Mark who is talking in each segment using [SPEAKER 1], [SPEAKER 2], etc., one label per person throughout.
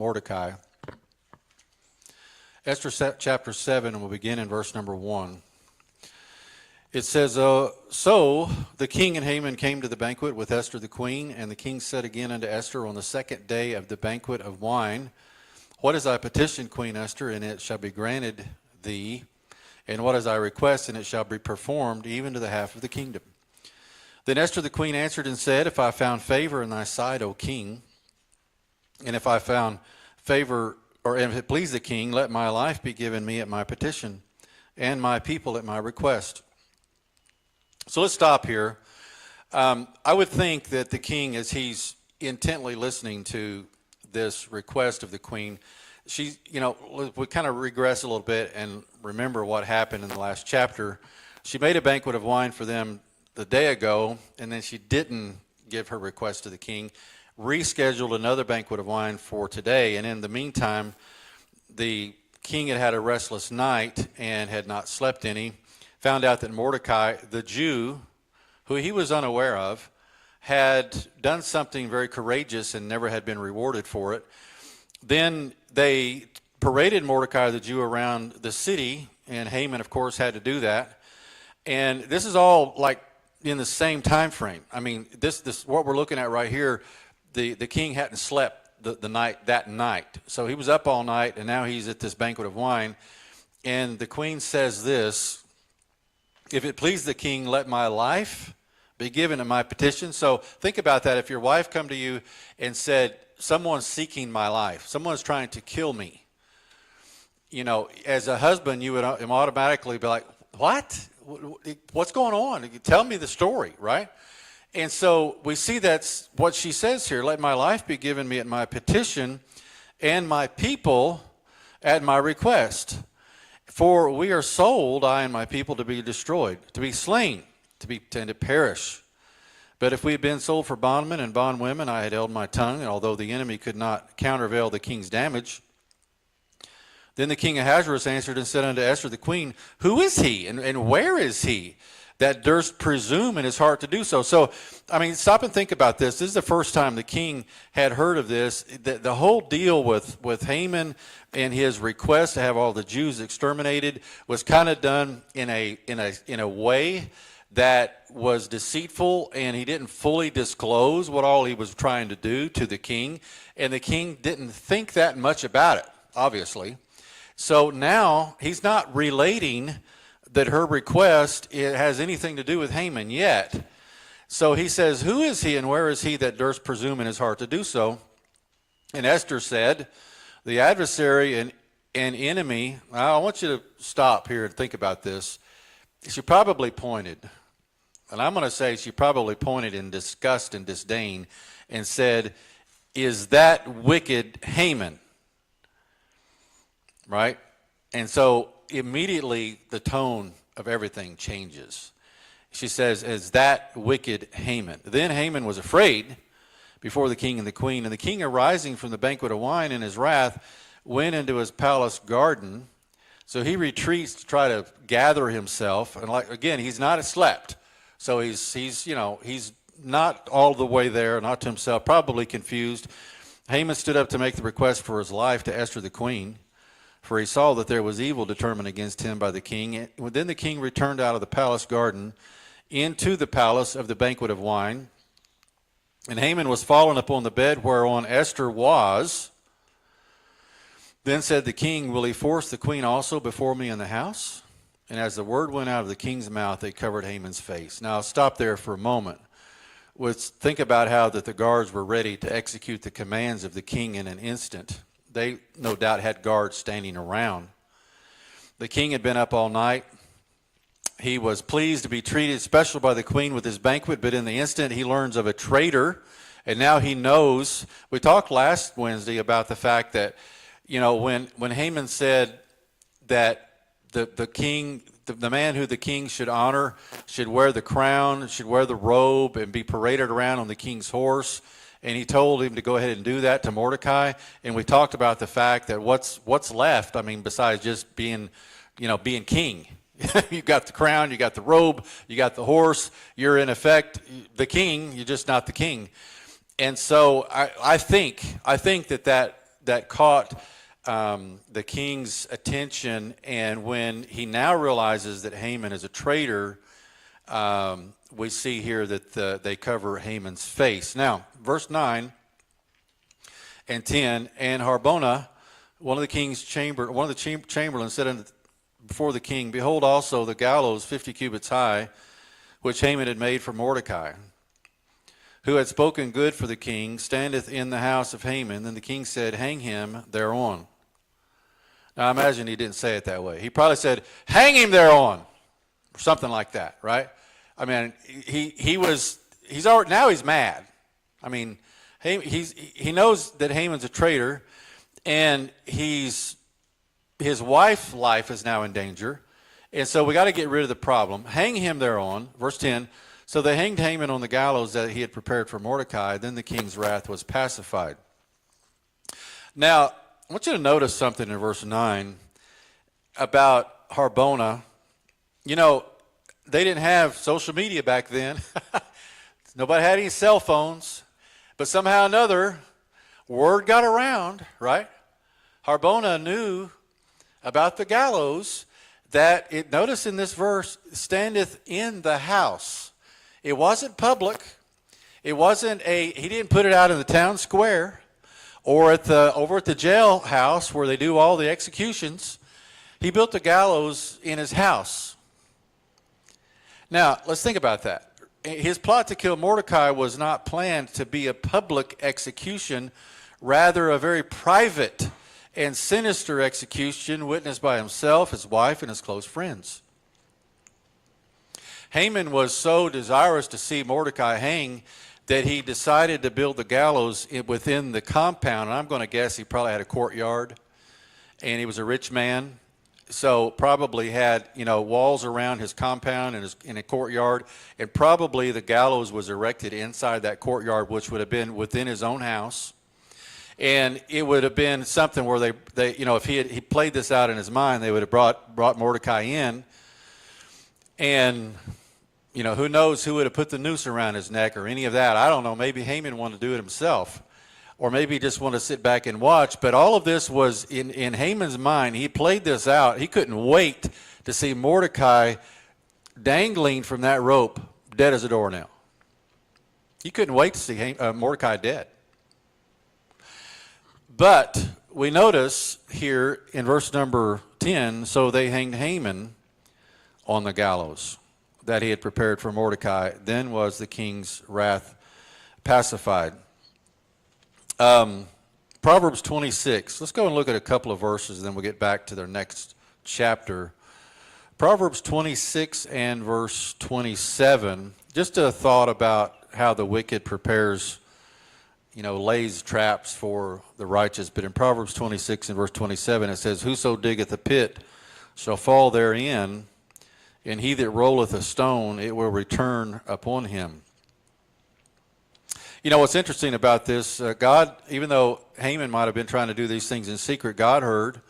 [SPEAKER 1] Mordecai. Esther chapter 7, and we'll begin in verse number 1. It says, So the king and Haman came to the banquet with Esther the queen, and the king said again unto Esther on the second day of the banquet of wine, What is thy petition, Queen Esther, and it shall be granted thee, and what is thy request, and it shall be performed, even to the half of the kingdom. Then Esther the queen answered and said, If I found favor in thy sight, O king, and if I found favor, or if it please the king, let my life be given me at my petition, and my people at my request. So let's stop here. I would think that the king, as he's intently listening to this request of the queen, we kind of regress a little bit and remember what happened in the last chapter. She made a banquet of wine for them the day ago, and then she didn't give her request to the king, rescheduled another banquet of wine for today, and in the meantime, the king had had a restless night and had not slept any, found out that Mordecai, the Jew, who he was unaware of, had done something very courageous and never had been rewarded for it. Then they paraded Mordecai, the Jew, around the city, and Haman, of course, had to do that. And this is all like in the same time frame. I mean, this what we're looking at right here, the king hadn't slept that night. So he was up all night, and now he's at this banquet of wine. And the queen says this, If it please the king, let my life be given at my petition. So think about that. If your wife come to you and said, someone's seeking my life, someone's trying to kill me, as a husband, you would automatically be like, what? What's going on? Tell me the story, right? And so we see that's what she says here. Let my life be given me at my petition, and my people at my request. For we are sold, I and my people, to be destroyed, to be slain, and to perish. But if we had been sold for bondmen and bondwomen, I had held my tongue, and although the enemy could not countervail the king's damage. Then the king Ahasuerus answered and said unto Esther the queen, Who is he, and where is he that durst presume in his heart to do so? So, stop and think about this. This is the first time the king had heard of this. The whole deal with Haman and his request to have all the Jews exterminated was kind of done in a way that was deceitful, and he didn't fully disclose what all he was trying to do to the king, and the king didn't think that much about it, obviously. So now he's not relating that her request has anything to do with Haman yet. So he says, Who is he, and where is he that durst presume in his heart to do so? And Esther said, The adversary and enemy. I want you to stop here and think about this. She probably pointed, and I'm going to say she probably pointed in disgust and disdain and said, Is that wicked Haman? Right? And so immediately the tone of everything changes. She says, Is that wicked Haman? Then Haman was afraid before the king and the queen, and the king, arising from the banquet of wine in his wrath, went into his palace garden. So he retreats to try to gather himself, and again, he's not slept. So he's not all the way there, not to himself, probably confused. Haman stood up to make the request for his life to Esther the queen, for he saw that there was evil determined against him by the king. Then the king returned out of the palace garden into the palace of the banquet of wine. And Haman was fallen upon the bed whereon Esther was. Then said the king, Will he force the queen also before me in the house? And as the word went out of the king's mouth, they covered Haman's face. Now, I'll stop there for a moment. Let's think about how that the guards were ready to execute the commands of the king in an instant. They no doubt had guards standing around. The king had been up all night. He was pleased to be treated special by the queen with his banquet, but in the instant he learns of a traitor, and now he knows. We talked last Wednesday about the fact that, when Haman said that the man who the king should honor should wear the crown, should wear the robe, and be paraded around on the king's horse, and he told him to go ahead and do that to Mordecai. And we talked about the fact that what's left, besides just being king. You got the crown, you got the robe, you got the horse. You're in effect the king, you're just not the king. And so I think that that caught the king's attention, and when he now realizes that Haman is a traitor, we see here that they cover Haman's face. Now, verse 9 and 10, and Harbona, one of the chamberlains said before the king, behold also the gallows 50 cubits high, which Haman had made for Mordecai, who had spoken good for the king, standeth in the house of Haman. Then the king said, hang him thereon. Now I imagine he didn't say it that way. He probably said, hang him thereon, or something like that, right? I mean, he's already, now he's mad. I mean, he knows that Haman's a traitor, and his wife's life is now in danger, and so we got to get rid of the problem. Hang him thereon, verse 10. So they hanged Haman on the gallows that he had prepared for Mordecai. Then the king's wrath was pacified. Now, I want you to notice something in verse 9 about Harbona. You know, they didn't have social media back then. Nobody had any cell phones. But somehow or another, word got around, right? Harbona knew about the gallows that notice in this verse, standeth in the house. It wasn't public. It wasn't he didn't put it out in the town square or over at the jailhouse where they do all the executions. He built the gallows in his house. Now, let's think about that. His plot to kill Mordecai was not planned to be a public execution, rather a very private and sinister execution witnessed by himself, his wife, and his close friends. Haman was so desirous to see Mordecai hang that he decided to build the gallows within the compound. And I'm going to guess he probably had a courtyard, and he was a rich man, so probably had walls around his compound and in a courtyard, and probably the gallows was erected inside that courtyard, which would have been within his own house. And it would have been something where they if he played this out in his mind, they would have brought Mordecai in, and who knows who would have put the noose around his neck or any of that. I don't know. Maybe Haman wanted to do it himself, or maybe he just wanted to sit back and watch. But all of this was in Haman's mind. He played this out. He couldn't wait to see Mordecai dangling from that rope, dead as a doornail. He couldn't wait to see Mordecai dead. But we notice here in verse number 10, so they hanged Haman on the gallows that he had prepared for Mordecai. Then was the king's wrath pacified. Proverbs 26. Let's go and look at a couple of verses, and then we'll get back to their next chapter. Proverbs 26 and verse 27. Just a thought about how the wicked prepares, lays traps for the righteous. But in Proverbs 26 and verse 27, it says, whoso diggeth a pit shall fall therein, and he that rolleth a stone, it will return upon him. What's interesting about this, God, even though Haman might have been trying to do these things in secret, God heard.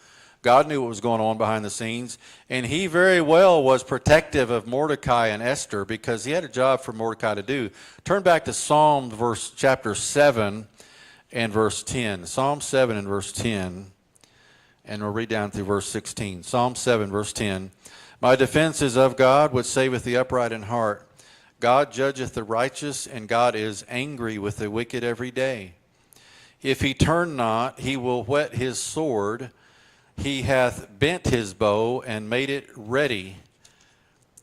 [SPEAKER 1] God knew what was going on behind the scenes, and he very well was protective of Mordecai and Esther because he had a job for Mordecai to do. Turn back to Psalm chapter 7 and verse 10. Psalm 7 and verse 10, and we'll read down through verse 16. Psalm 7, verse 10. My defense is of God, which saveth the upright in heart. God judgeth the righteous, and God is angry with the wicked every day. If he turn not, he will whet his sword. He hath bent his bow and made it ready.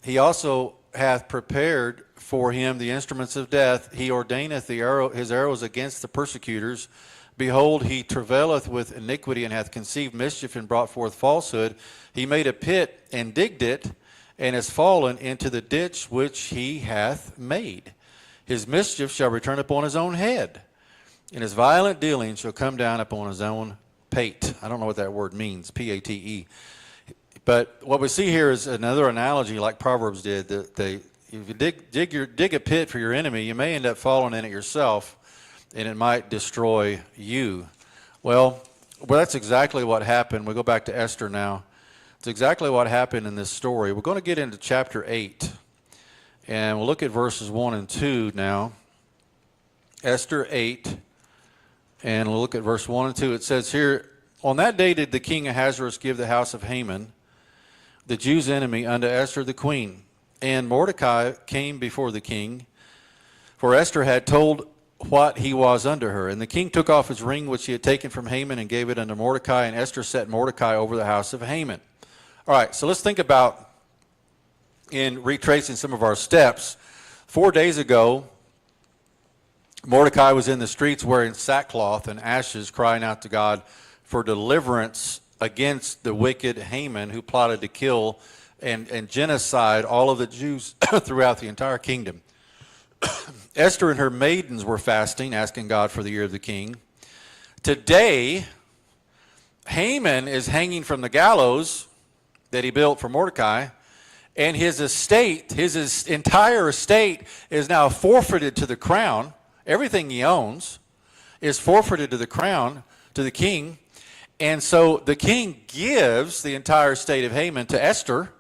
[SPEAKER 1] He also hath prepared for him the instruments of death. He ordaineth his arrows against the persecutors. Behold, he travaileth with iniquity and hath conceived mischief and brought forth falsehood. He made a pit and digged it, and is fallen into the ditch which he hath made. His mischief shall return upon his own head, and his violent dealing shall come down upon his own pate. I don't know what that word means, P-A-T-E. But what we see here is another analogy like Proverbs did. If you dig a pit for your enemy, you may end up falling in it yourself, and it might destroy you. Well, that's exactly what happened. We go back to Esther now. It's exactly what happened in this story. We're going to get into chapter 8, and we'll look at verses 1 and 2 now. Esther 8, And we'll look at verse 1 and 2. It says here, on that day did the king Ahasuerus give the house of Haman, the Jews' enemy, unto Esther the queen. And Mordecai came before the king, for Esther had told what he was unto her. And the king took off his ring which he had taken from Haman and gave it unto Mordecai, and Esther set Mordecai over the house of Haman. All right, so let's think about, in retracing some of our steps. 4 days ago, Mordecai was in the streets wearing sackcloth and ashes, crying out to God for deliverance against the wicked Haman, who plotted to kill and genocide all of the Jews throughout the entire kingdom. Esther and her maidens were fasting, asking God for the ear of the king. Today, Haman is hanging from the gallows that he built for Mordecai, and his estate, his entire estate, is now forfeited to the crown. Everything he owns is forfeited to the crown, to the king. And so the king gives the entire estate of Haman to Esther,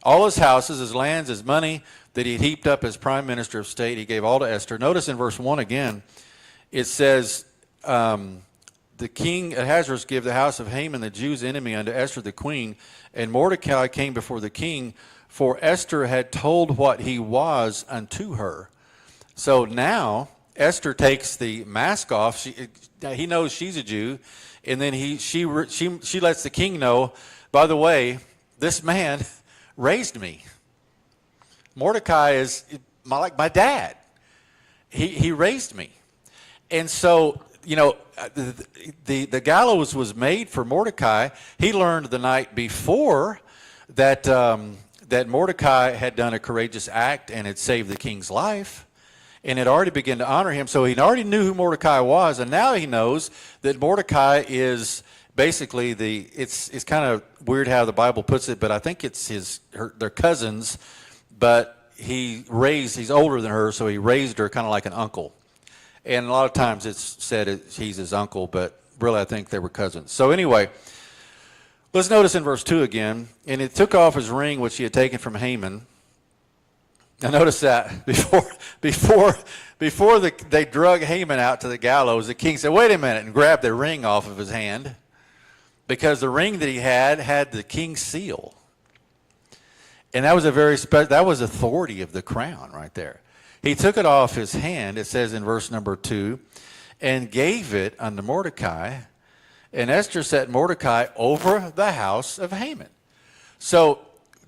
[SPEAKER 1] all his houses, his lands, his money that he heaped up as prime minister of state, he gave all to Esther. Notice in verse 1 again, it says, the king Ahasuerus gave the house of Haman, the Jews' enemy, unto Esther the queen. And Mordecai came before the king, for Esther had told what he was unto her. So now Esther takes the mask off. He knows she's a Jew, and then she lets the king know, by the way, this man raised me. Mordecai is like my dad. He raised me. And so, you know, the gallows was made for Mordecai. He learned the night before that that Mordecai had done a courageous act and had saved the king's life, and had already begun to honor him. So he already knew who Mordecai was, and now he knows that Mordecai is basically it's kind of weird how the Bible puts it, but I think it's they're cousins, but he's older than her, so he raised her kind of like an uncle. And a lot of times it's said he's his uncle, but really I think they were cousins. So anyway, let's notice in verse 2 again, and it took off his ring which he had taken from Haman. Now notice that before they drug Haman out to the gallows, the king said, wait a minute, and grabbed the ring off of his hand, because the ring that he had the king's seal. And that was that was authority of the crown right there. He took it off his hand, it says in verse number 2, and gave it unto Mordecai, and Esther set Mordecai over the house of Haman. So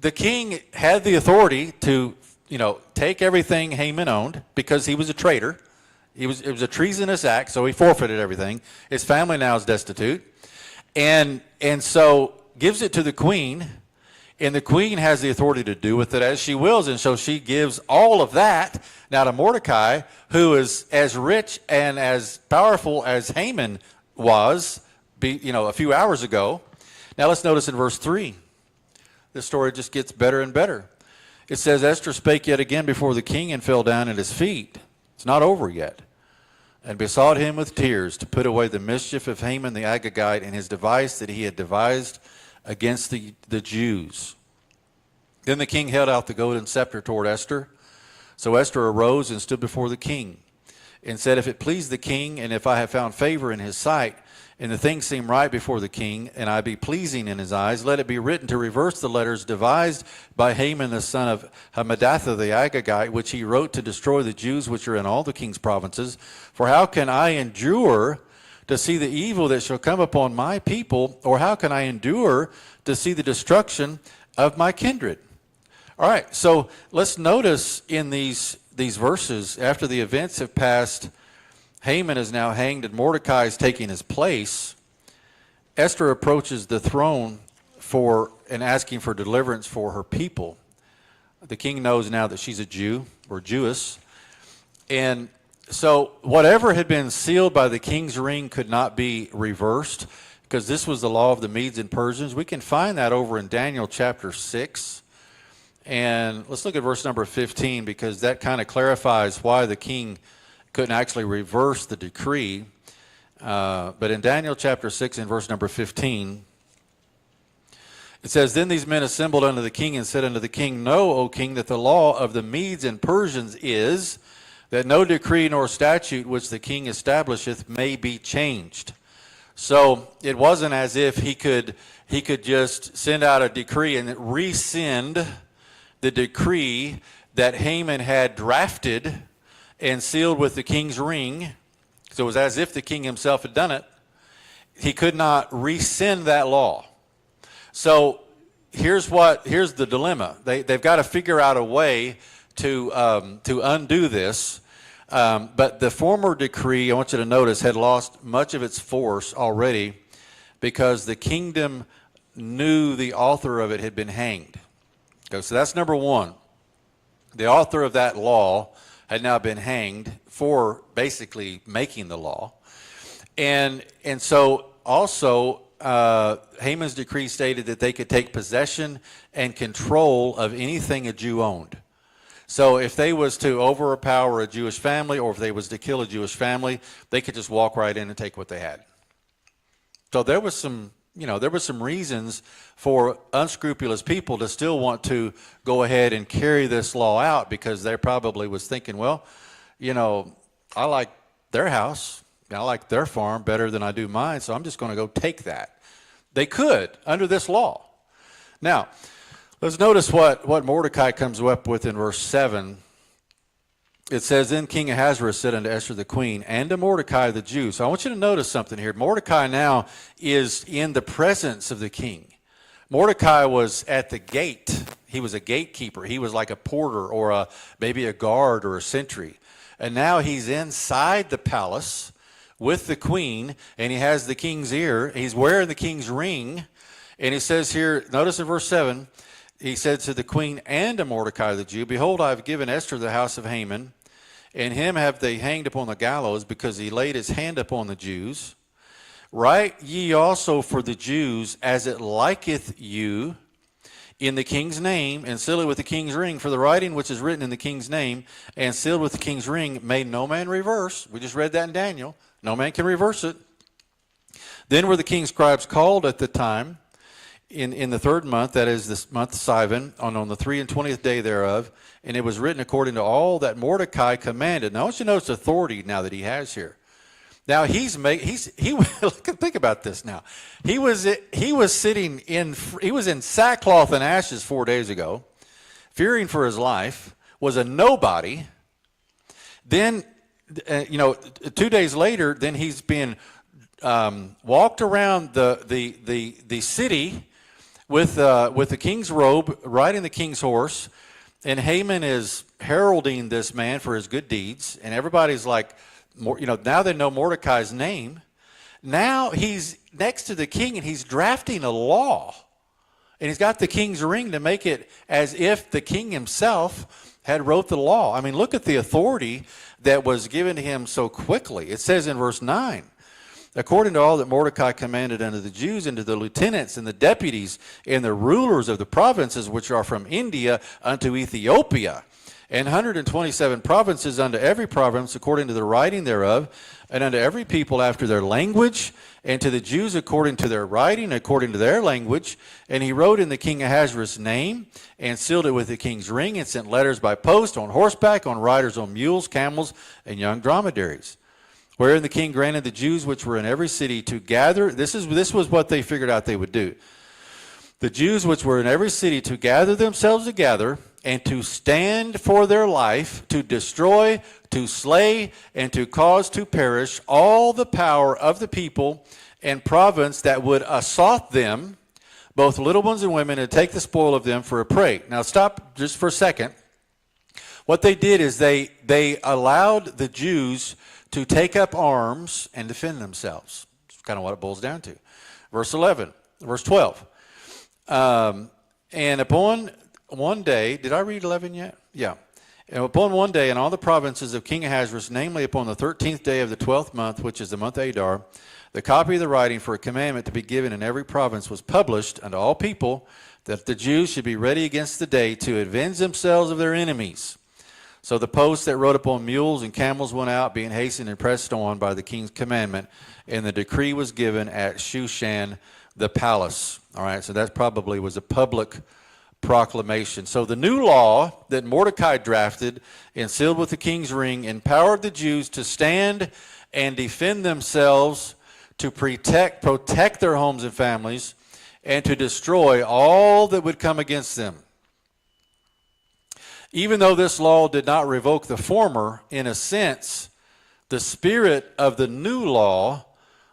[SPEAKER 1] the king had the authority to, take everything Haman owned, because he was a traitor. It was a treasonous act, so he forfeited everything. His family now is destitute. And so gives it to the queen, and the queen has the authority to do with it as she wills, and so she gives all of that now to Mordecai, who is as rich and as powerful as Haman was, a few hours ago. Now let's notice in verse 3, the story just gets better and better. It says, Esther spake yet again before the king, and fell down at his feet. It's not over yet. And besought him with tears to put away the mischief of Haman the Agagite, and his device that he had devised against the Jews. Then the king held out the golden scepter toward Esther. So Esther arose and stood before the king, and said, if it please the king, and if I have found favor in his sight, and the thing seem right before the king, and I be pleasing in his eyes, let it be written to reverse the letters devised by Haman the son of Hammedatha the Agagite, which he wrote to destroy the Jews which are in all the king's provinces. For how can I endure to see the evil that shall come upon my people, or how can I endure to see the destruction of my kindred? All right, so let's notice in these verses, after the events have passed, Haman is now hanged and Mordecai is taking his place. Esther approaches the throne and asking for deliverance for her people. The king knows now that she's a Jew, or Jewess. And so whatever had been sealed by the king's ring could not be reversed, because this was the law of the Medes and Persians. We can find that over in Daniel chapter 6. And let's look at verse number 15, because that kind of clarifies why the king couldn't actually reverse the decree. But in Daniel chapter 6 and verse number 15, it says, Then these men assembled unto the king and said unto the king, Know, O king, that the law of the Medes and Persians is that no decree nor statute which the king establisheth may be changed. So it wasn't as if he could just send out a decree and rescind the decree that Haman had drafted and sealed with the king's ring. So it was as if the king himself had done it. He could not rescind that law. So here's the dilemma. They've got to figure out a way to undo this. But the former decree, I want you to notice, had lost much of its force already because the kingdom knew the author of it had been hanged. Okay, so that's number one. The author of that law had now been hanged for basically making the law. And so also Haman's decree stated that they could take possession and control of anything a Jew owned. So if they was to overpower a Jewish family, or if they was to kill a Jewish family, they could just walk right in and take what they had. So there was some reasons for unscrupulous people to still want to go ahead and carry this law out, because they probably was thinking, well, I like their house, I like their farm better than I do mine, so I'm just going to go take that. They could under this law. Now, let's notice what Mordecai comes up with in verse 7. It says, Then King Ahasuerus said unto Esther the queen, and to Mordecai the Jew. So I want you to notice something here. Mordecai now is in the presence of the king. Mordecai was at the gate. He was a gatekeeper. He was like a porter, or maybe a guard or a sentry. And now he's inside the palace with the queen, and he has the king's ear. He's wearing the king's ring. And he says here, notice in verse 7, he said to the queen and to Mordecai the Jew, Behold, I have given Esther the house of Haman, and him have they hanged upon the gallows, because he laid his hand upon the Jews. Write ye also for the Jews as it liketh you in the king's name, and seal it with the king's ring. For the writing which is written in the king's name and sealed with the king's ring may no man reverse. We just read that in Daniel. No man can reverse it. Then were the king's scribes called at the time, in the third month, that is this month Sivan, on the 23rd day thereof, and it was written according to all that Mordecai commanded. Now I want you to notice authority now that he has here. Now think about this now. He was in sackcloth and ashes 4 days ago, fearing for his life, was a nobody. Then 2 days later, then he's been walked around the city with the king's robe, riding the king's horse, and Haman is heralding this man for his good deeds, and everybody's like, now they know Mordecai's name. Now he's next to the king, and he's drafting a law, and he's got the king's ring to make it as if the king himself had wrote the law. I mean, look at the authority that was given to him so quickly. It says in verse 9, according to all that Mordecai commanded unto the Jews, and to the lieutenants and the deputies and the rulers of the provinces which are from India unto Ethiopia, and 127 provinces unto every province according to the writing thereof, and unto every people after their language, and to the Jews according to their writing, according to their language. And he wrote in the king Ahasuerus' name, and sealed it with the king's ring, and sent letters by post, on horseback, on riders on mules, camels, and young dromedaries. Wherein the king granted the Jews which were in every city to gather. This was what they figured out they would do. The Jews which were in every city to gather themselves together, and to stand for their life, to destroy, to slay, and to cause to perish all the power of the people and province that would assault them, both little ones and women, and take the spoil of them for a prey. Now stop just for a second. What they did is they allowed the Jews to take up arms and defend themselves. That's kind of what it boils down to. Verse 12. And upon one day, did I read 11 yet? Yeah. And upon one day in all the provinces of King Ahasuerus, namely upon the 13th day of the 12th month, which is the month Adar, the copy of the writing for a commandment to be given in every province was published unto all people, that the Jews should be ready against the day to avenge themselves of their enemies. So the posts that rode upon mules and camels went out, being hastened and pressed on by the king's commandment, and the decree was given at Shushan the palace. All right, so that probably was a public proclamation. So the new law that Mordecai drafted and sealed with the king's ring empowered the Jews to stand and defend themselves, to protect their homes and families, and to destroy all that would come against them. Even though this law did not revoke the former, in a sense, the spirit of the new law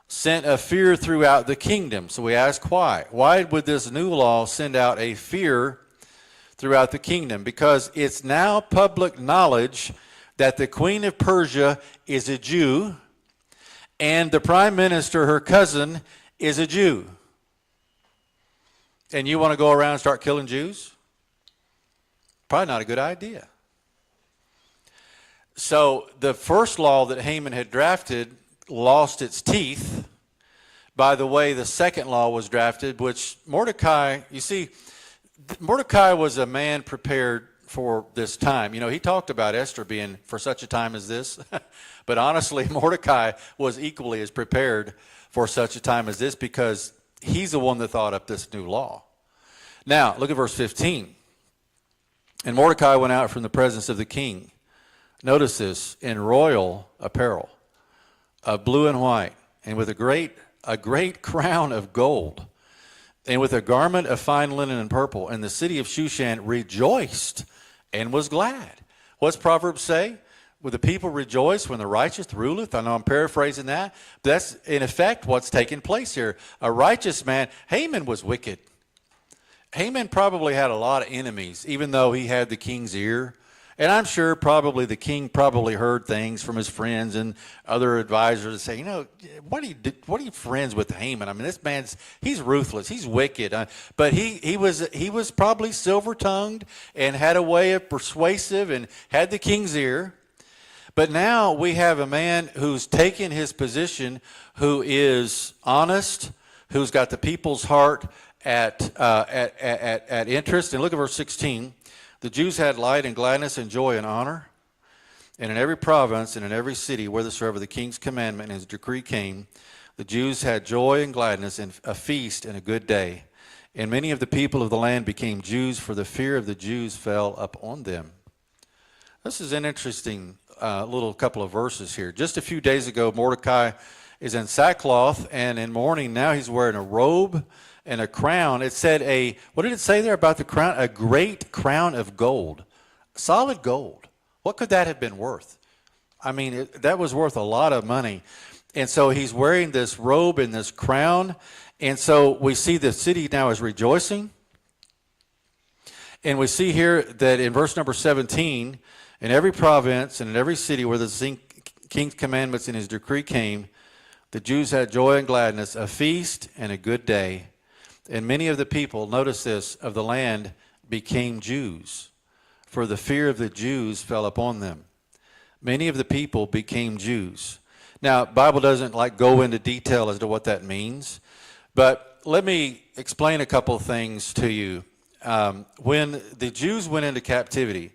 [SPEAKER 1] sent a fear throughout the kingdom. So we ask why. Why would this new law send out a fear throughout the kingdom? Because it's now public knowledge that the Queen of Persia is a Jew, and the Prime Minister, her cousin, is a Jew. And you want to go around and start killing Jews? Probably not a good idea. So the first law that Haman had drafted lost its teeth by the way the second law was drafted, which Mordecai, you see, Mordecai was a man prepared for this time. You know, he talked about Esther being for such a time as this, but honestly, Mordecai was equally as prepared for such a time as this because he's the one that thought up this new law. Now, look at verse 15. And Mordecai went out from the presence of the king. Notice this, in royal apparel, of blue and white, and with a great crown of gold, and with a garment of fine linen and purple. And the city of Shushan rejoiced and was glad. What's Proverbs say? Will the people rejoice when the righteous ruleth? I know I'm paraphrasing that, but that's in effect what's taking place here. A righteous man, Haman was wicked. Haman probably had a lot of enemies, even though he had the king's ear. And I'm sure probably the king probably heard things from his friends and other advisors that say, you know, what are you friends with Haman? I mean, this he's ruthless, he's wicked. But he was probably silver-tongued and had a way of persuasive and had the king's ear. But now we have a man who's taken his position, who is honest, who's got the people's heart at interest. And look at verse 16. The Jews had light and gladness and joy and honor. And in every province and in every city, whithersoever the king's commandment and his decree came, the Jews had joy and gladness and a feast and a good day. And many of the people of the land became Jews, for the fear of the Jews fell upon them. This is an interesting little couple of verses here. Just a few days ago, Mordecai is in sackcloth and in mourning. Now he's wearing a robe and a crown. It said what did it say there about the crown? A great crown of gold, solid gold. What could that have been worth? I mean, that was worth a lot of money. And so he's wearing this robe and this crown. And so we see the city now is rejoicing. And we see here that in verse number 17, in every province and in every city where the king's commandments and his decree came, the Jews had joy and gladness, a feast and a good day. And many of the people, notice this, of the land became Jews, for the fear of the Jews fell upon them. Many of the people became Jews. Now, the Bible doesn't go into detail as to what that means, but let me explain a couple of things to you. When the Jews went into captivity,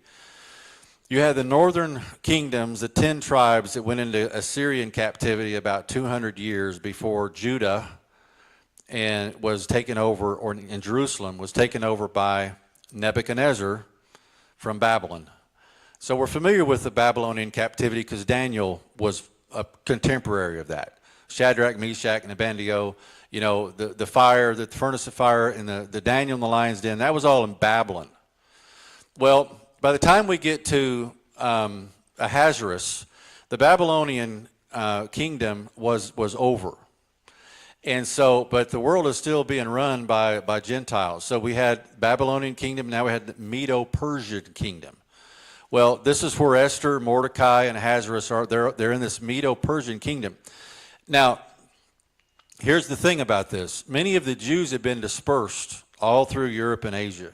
[SPEAKER 1] you had the northern kingdoms, the 10 tribes that went into Assyrian captivity about 200 years before Judah and was taken over, or in Jerusalem, was taken over by Nebuchadnezzar from Babylon. So we're familiar with the Babylonian captivity because Daniel was a contemporary of that. Shadrach, Meshach, and Abednego, you know, the fire, the furnace of fire, and the Daniel in the lion's den, that was all in Babylon. Well, by the time we get to Ahasuerus, the Babylonian kingdom was over. And so, but the world is still being run by Gentiles. So we had Babylonian kingdom, now we had the Medo-Persian kingdom. Well, this is where Esther, Mordecai, and Ahasuerus are. They're in this Medo-Persian kingdom. Now, here's the thing about this. Many of the Jews have been dispersed all through Europe and Asia.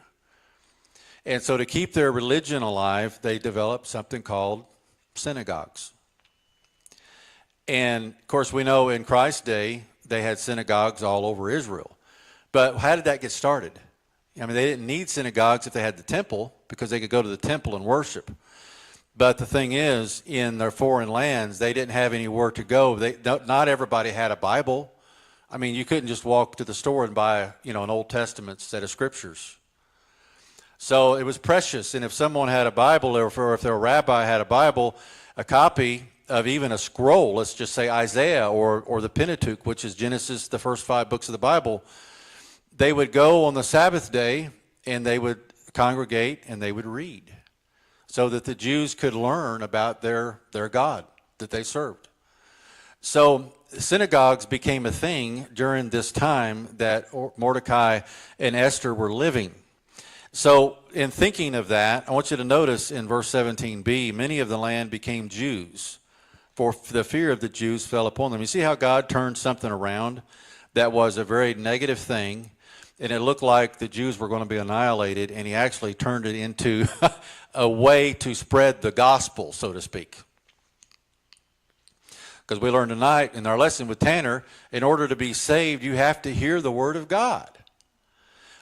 [SPEAKER 1] And so to keep their religion alive, they developed something called synagogues. And, of course, we know in Christ's day, they had synagogues all over Israel. But how did that get started? I mean, they didn't need synagogues if they had the temple, because they could go to the temple and worship. But the thing is, in their foreign lands, they didn't have anywhere to go. Not everybody had a Bible. I mean, you couldn't just walk to the store and buy, an Old Testament set of scriptures. So it was precious. And if someone had a Bible, or if their rabbi had a Bible, a copy of even a scroll, let's just say Isaiah or the Pentateuch, which is Genesis, the first 5 books of the Bible, they would go on the Sabbath day and they would congregate and they would read so that the Jews could learn about their God that they served. So synagogues became a thing during this time that Mordecai and Esther were living. So in thinking of that, I want you to notice in verse 17b, many of the land became Jews, for the fear of the Jews fell upon them. You see how God turned something around that was a very negative thing, and it looked like the Jews were going to be annihilated, and he actually turned it into a way to spread the gospel, so to speak. Because we learned tonight in our lesson with Tanner, in order to be saved, you have to hear the word of God.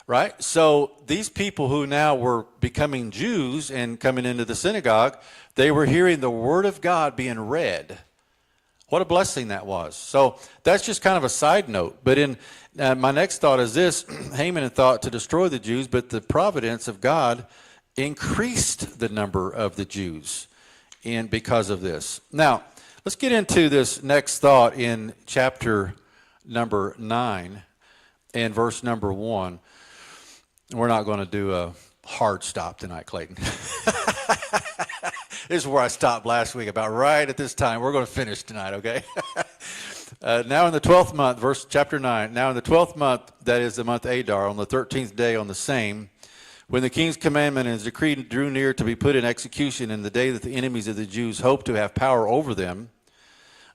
[SPEAKER 1] Right? So these people who now were becoming Jews and coming into the synagogue, they were hearing the word of God being read. What a blessing that was. So that's just kind of a side note. But in my next thought is this: Haman had thought to destroy the Jews, but the providence of God increased the number of the Jews because of this. Now, let's get into this next thought in chapter number 9 and verse number 1. We're not going to do a hard stop tonight, Clayton. This is where I stopped last week, about right at this time. We're going to finish tonight, okay? Now in the 12th month, chapter 9, now in the 12th month, that is the month Adar, on the 13th day on the same, when the king's commandment and his decree drew near to be put in execution in the day that the enemies of the Jews hoped to have power over them,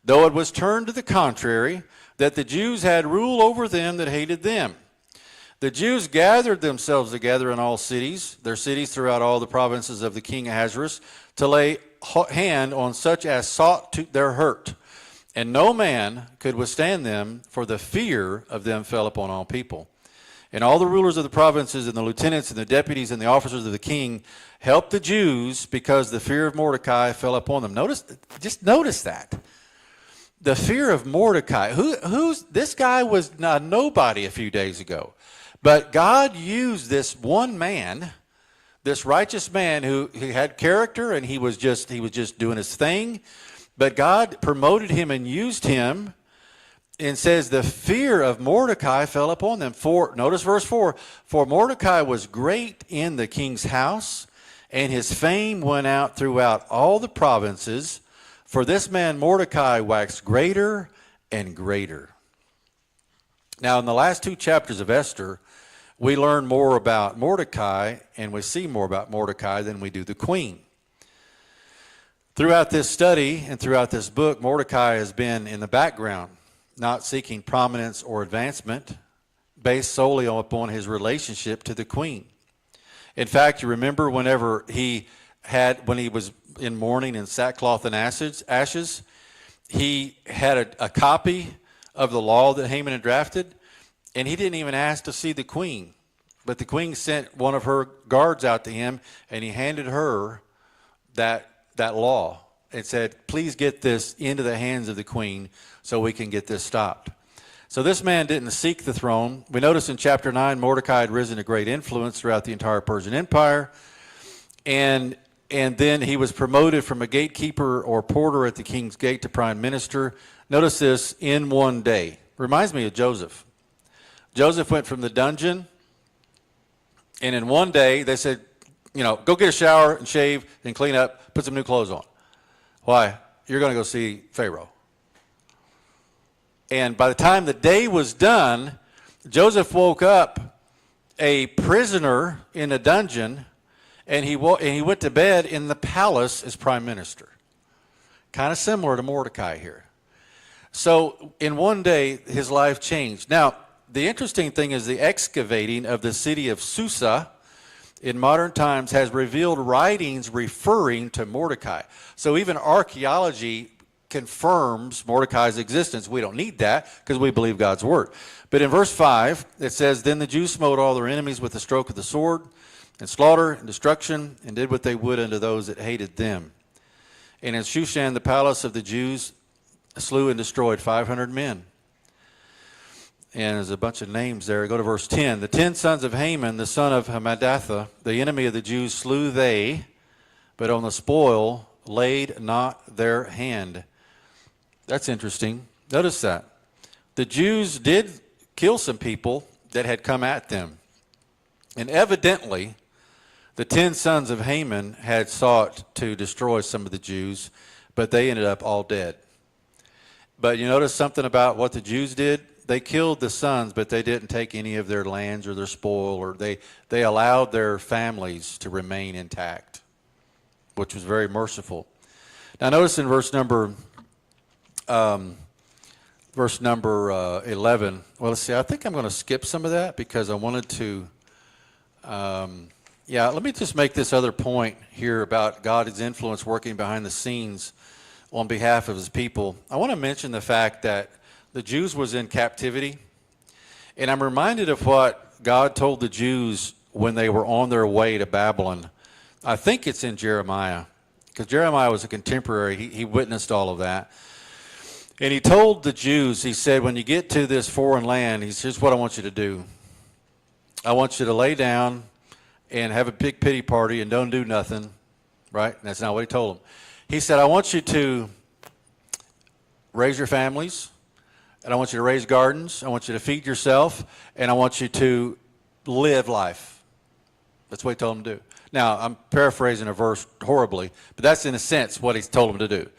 [SPEAKER 1] though it was turned to the contrary, that the Jews had rule over them that hated them. The Jews gathered themselves together in all cities, their cities throughout all the provinces of the king Ahasuerus, to lay hand on such as sought their hurt. And no man could withstand them, for the fear of them fell upon all people. And all the rulers of the provinces and the lieutenants and the deputies and the officers of the king helped the Jews because the fear of Mordecai fell upon them. Just notice that. The fear of Mordecai. This guy was a nobody a few days ago. But God used this one man, this righteous man who had character, and he was just doing his thing. But God promoted him and used him, and says the fear of Mordecai fell upon them. Notice verse 4, for Mordecai was great in the king's house, and his fame went out throughout all the provinces. For this man Mordecai waxed greater and greater. Now in the last 2 chapters of Esther, we learn more about Mordecai, and we see more about Mordecai than we do the queen. Throughout this study and throughout this book, Mordecai has been in the background, not seeking prominence or advancement, based solely upon his relationship to the queen. In fact, you remember when he was in mourning in sackcloth and ashes, he had a copy of the law that Haman had drafted, and he didn't even ask to see the queen. But the queen sent one of her guards out to him, and he handed her that law and said, please get this into the hands of the queen so we can get this stopped. So this man didn't seek the throne. We notice in chapter 9, Mordecai had risen to great influence throughout the entire Persian Empire. And then he was promoted from a gatekeeper or porter at the king's gate to prime minister. Notice this, in one day. Reminds me of Joseph. Joseph went from the dungeon, and in one day they said, go get a shower and shave and clean up, put some new clothes on. Why? You're going to go see Pharaoh. And by the time the day was done, Joseph woke up a prisoner in a dungeon, and he went to bed in the palace as prime minister. Kind of similar to Mordecai here. So in one day, his life changed. Now, the interesting thing is the excavating of the city of Susa in modern times has revealed writings referring to Mordecai. So even archaeology confirms Mordecai's existence. We don't need that because we believe God's word. But in verse 5, it says, then the Jews smote all their enemies with the stroke of the sword, and slaughter and destruction, and did what they would unto those that hated them. And in Shushan, the palace of the Jews, slew and destroyed 500 men. and there's a bunch of names there. Go to verse 10. The 10 sons of Haman, the son of Hammedatha, the enemy of the Jews, slew they, but on the spoil laid not their hand. That's interesting. Notice that. The Jews did kill some people that had come at them. And evidently, the 10 sons of Haman had sought to destroy some of the Jews, but they ended up all dead. But you notice something about what the Jews did? They killed the sons, but they didn't take any of their lands or their spoil, or they allowed their families to remain intact, which was very merciful. Now notice in verse number 11. Well, let's see. I think I'm going to skip some of that because I wanted to. Let me just make this other point here about God's influence working behind the scenes on behalf of his people. I want to mention the fact that the Jews was in captivity, and I'm reminded of what God told the Jews when they were on their way to Babylon. I think it's in Jeremiah, because Jeremiah was a contemporary. He witnessed all of that. And he told the Jews, he said, when you get to this foreign land, he says, here's what I want you to do. I want you to lay down and have a big pity party and don't do nothing, right? And that's not what he told them. He said, I want you to raise your families, and I want you to raise gardens. I want you to feed yourself, and I want you to live life. That's what he told them to do. Now, I'm paraphrasing a verse horribly, but that's in a sense what he's told them to do.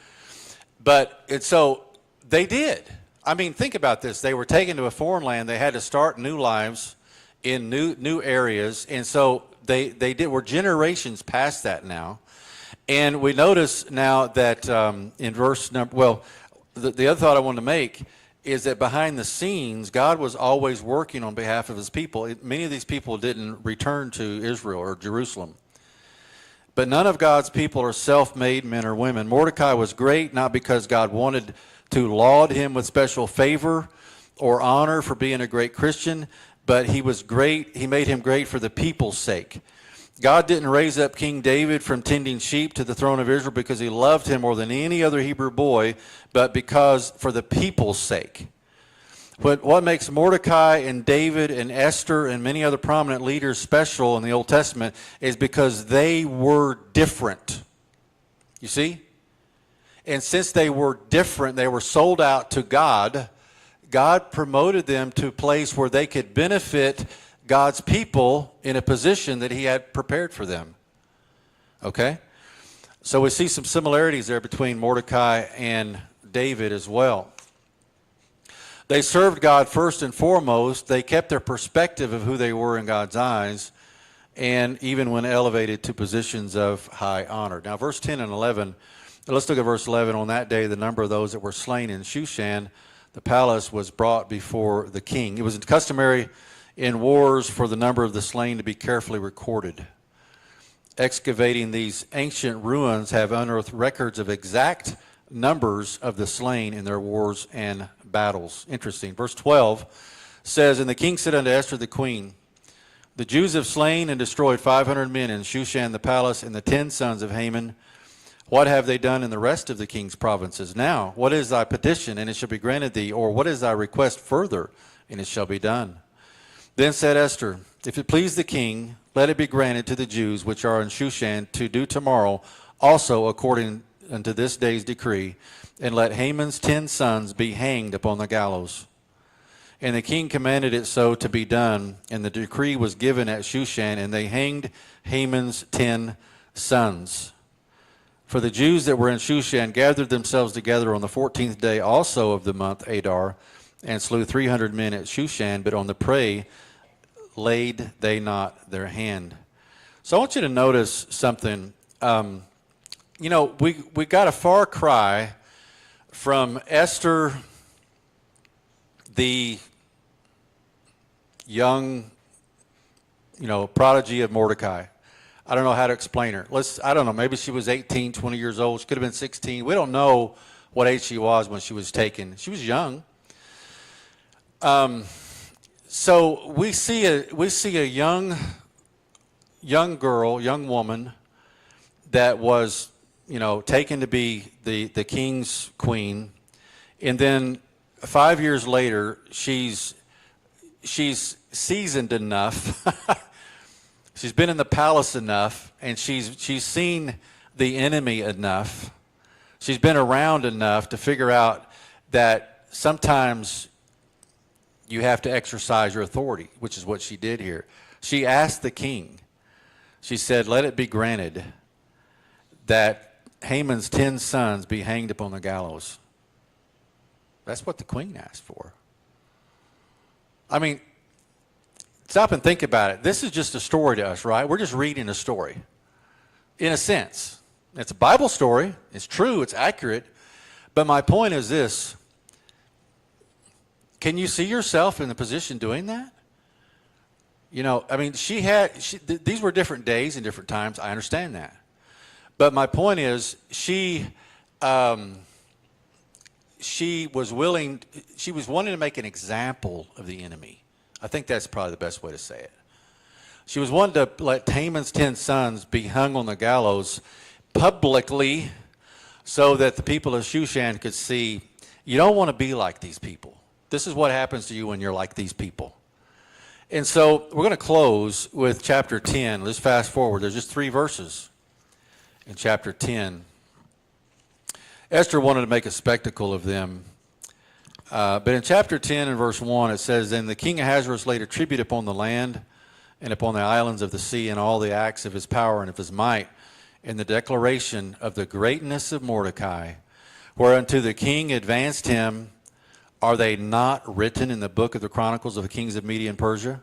[SPEAKER 1] So they did. I mean, think about this. They were taken to a foreign land. They had to start new lives in new areas, and so we're generations past that now. And we notice now that in verse number, the other thought I wanted to make is that behind the scenes, God was always working on behalf of his people. Many of these people didn't return to Israel or Jerusalem. But none of God's people are self-made men or women. Mordecai was great, not because God wanted to laud him with special favor or honor for being a great Christian, but he was great. He made him great for the people's sake. God didn't raise up King David from tending sheep to the throne of Israel because he loved him more than any other Hebrew boy, but because for the people's sake. What makes Mordecai and David and Esther and many other prominent leaders special in the Old Testament is because they were different. You see? And since they were different, they were sold out to God. God promoted them to a place where they could benefit God's people in a position that he had prepared for them. Okay? So we see some similarities there between Mordecai and David as well. They served God first and foremost. They kept their perspective of who they were in God's eyes, and even when elevated to positions of high honor. Now, verse 10 and 11, let's look at verse 11. On that day, the number of those that were slain in Shushan, the palace, was brought before the king. It was customary in wars for the number of the slain to be carefully recorded. Excavating these ancient ruins have unearthed records of exact numbers of the slain in their wars and battles. Interesting. Verse 12 says, And the king said unto Esther the queen, The Jews have slain and destroyed 500 men in Shushan the palace and the 10 sons of Haman. What have they done in the rest of the king's provinces? Now, what is thy petition, and it shall be granted thee? Or what is thy request further, and it shall be done? Then said Esther, If it please the king, let it be granted to the Jews which are in Shushan to do tomorrow also according unto this day's decree, and let Haman's 10 sons be hanged upon the gallows. And the king commanded it so to be done, and the decree was given at Shushan, and they hanged Haman's 10 sons. For the Jews that were in Shushan gathered themselves together on the 14th day also of the month Adar, and slew 300 men at Shushan, but on the prey laid they not their hand. So I want you to notice something. We got a far cry from Esther, the young, prodigy of Mordecai. I don't know how to explain her. I don't know, maybe she was 18, 20 years old. She could have been 16. We don't know what age she was when she was taken. She was young. So we see a young girl, young woman that was, taken to be the king's queen, and then 5 years later, she's she's seasoned enough. She's been in the palace enough, and she's seen the enemy enough. She's been around enough to figure out that sometimes you have to exercise your authority, which is what she did here. She asked the king. She said, "Let it be granted that Haman's 10 sons be hanged upon the gallows." That's what the queen asked for. I mean, stop and think about it. This is just a story to us, right? We're just reading a story, in a sense. It's a Bible story. It's true. It's accurate. But my point is this. Can you see yourself in the position doing that? You know, I mean, these were different days and different times. I understand that. But my point is, she was wanting to make an example of the enemy. I think that's probably the best way to say it. She was wanting to let Haman's 10 sons be hung on the gallows publicly so that the people of Shushan could see, you don't want to be like these people. This is what happens to you when you're like these people. And so we're going to close with chapter 10. Let's fast forward. There's just 3 verses in chapter 10. Esther wanted to make a spectacle of them. But in chapter 10 and verse 1, it says, "Then the king Ahasuerus laid a tribute upon the land and upon the islands of the sea and all the acts of his power and of his might, in the declaration of the greatness of Mordecai, whereunto the king advanced him. Are they not written in the book of the Chronicles of the kings of Media and Persia?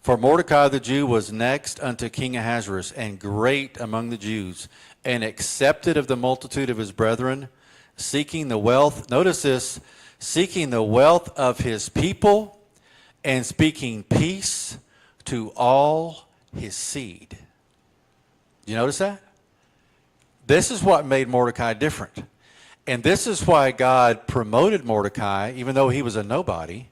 [SPEAKER 1] For Mordecai the Jew was next unto King Ahasuerus, and great among the Jews, and accepted of the multitude of his brethren, seeking the wealth," notice this, "seeking the wealth of his people, and speaking peace to all his seed." You notice that? This is what made Mordecai different. And this is why God promoted Mordecai, even though he was a nobody.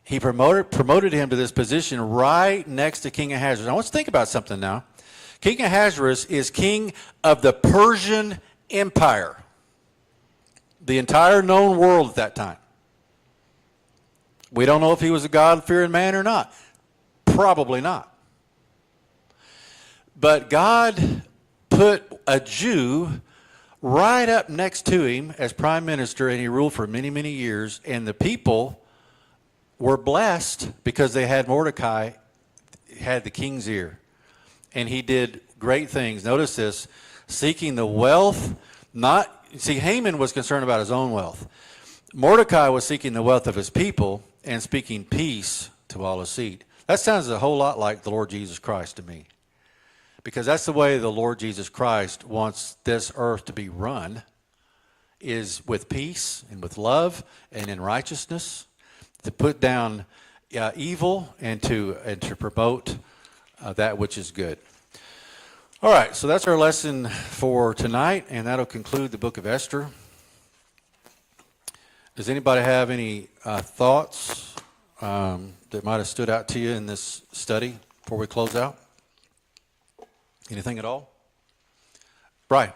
[SPEAKER 1] He promoted him to this position right next to King Ahasuerus. Now let's think about something now. King Ahasuerus is king of the Persian Empire, the entire known world at that time. We don't know if he was a God-fearing man or not. Probably not. But God put a Jew right up next to him as prime minister, and he ruled for many, many years. And the people were blessed because they had Mordecai, had the king's ear. And he did great things. Notice this, seeking the wealth, Haman was concerned about his own wealth. Mordecai was seeking the wealth of his people and speaking peace to all his seed. That sounds a whole lot like the Lord Jesus Christ to me. Because that's the way the Lord Jesus Christ wants this earth to be run, is with peace and with love and in righteousness, to put down evil and to promote that which is good. All right, so that's our lesson for tonight, and that'll conclude the book of Esther. Does anybody have any thoughts that might have stood out to you in this study before we close out? Anything at all? Right.